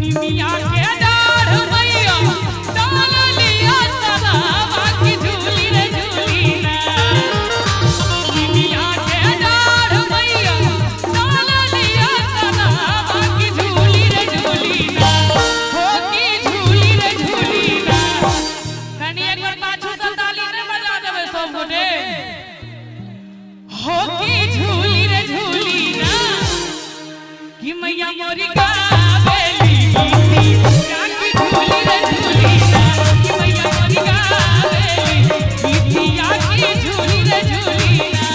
निमिया के डाढ़ मैया डाल लिया सदावा की झूली रे झूली ना निमिया के डाढ़ मैया डाल लिया सदावा की झूली रे झूली ना हो की झूली रे झूली ना कनी एक बार पाछू से ताली ने बजा देबे सब गोटे हो की झूली रे झूली ना कि मैया मोरी गावेली काकी झूली रे झूली ना कि मैया मोरी गावेली बिटिया की झूली रे झूली ना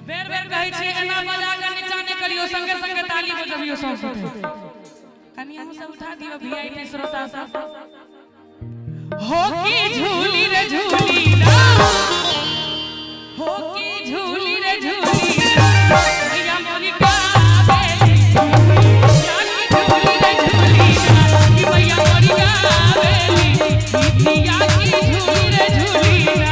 बेर बेर कहै छी एना बजा के नीचा ने करियो संगे संगे ताली बजबियो सब कनी हम सब उठा दियो वीआईपी श्रोता सब हो की झूली रे झूली ना हो की झूली रे झूली ना मैया मोरी गावेली काकी झूली रे झूली ना कि मैया मोरी गावेली बिटिया की झूली रे झूली ना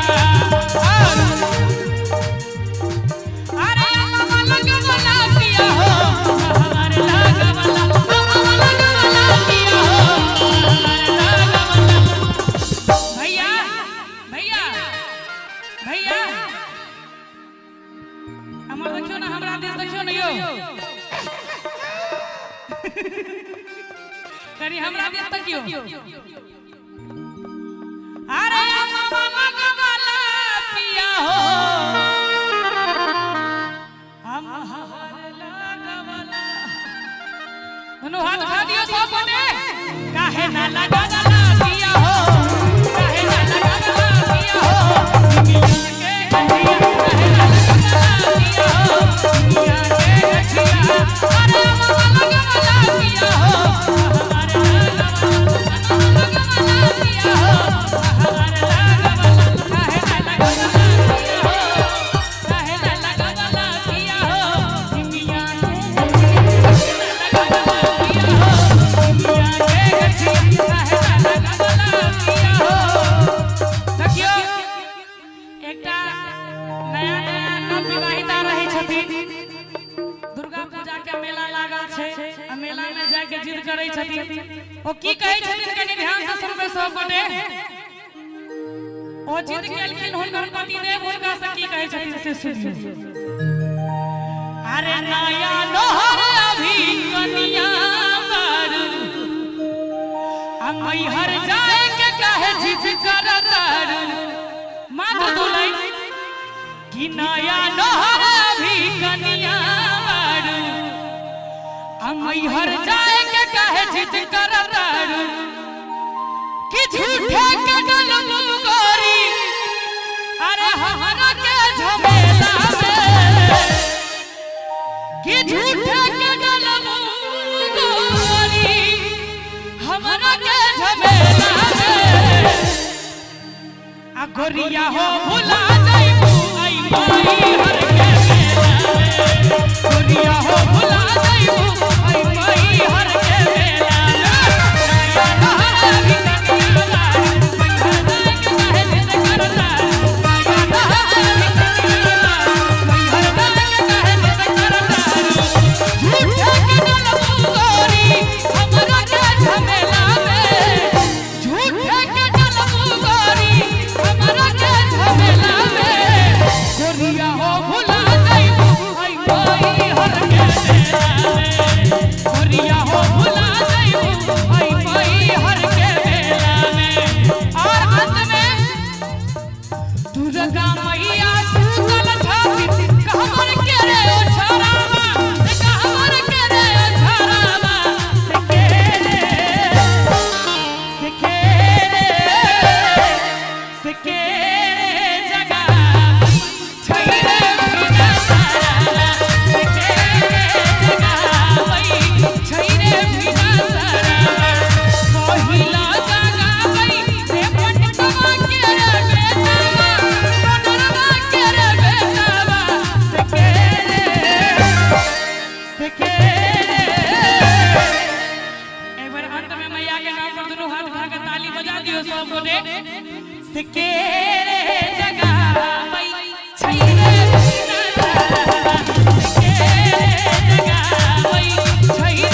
करी हमरा देश तकियो अरे मामा गवाला पिया हो हम लगवाला दोनों हाथ उठा दियो सब बने काहे ना लगवाला पिया हो काहे ना लगवाला पिया हो दुनिया के गठिया काहे ना लगवाला पिया हो दुनिया के गठिया अरे मामा लगवाला पिया हो जिद करै छथिन ओ की कहै छथिन कनी ध्यान से सुनबे सब गोटे ओ जिद केलखिन हुनकर पति देव हुनका से की कहै छथिन से सुनियो अरे नया नोहर अभी कनिया पर अंगई हर जाए के कहे जिद करतर मात्र दो लाइन कि नया नोहर अभी कनिया पर अंगई हर जाए के कहे जिद करतर कि झूठे के डलमु गोरी अरे हमरा के झमेला में कि झूठे के डलमु गोरी हमरा के झमेला में आ गोरिया हो भुला जाइबू आई माई हर के मेला में गोरिया हो भुला जाइबू आई माई हर के मेला गोरिया हो भुला जाइबू आई माई हर के मेला दुनू हाथ उठा के ताली बजा दियो सब गोटे से के रे जगावई छै रे के रे जगावई छै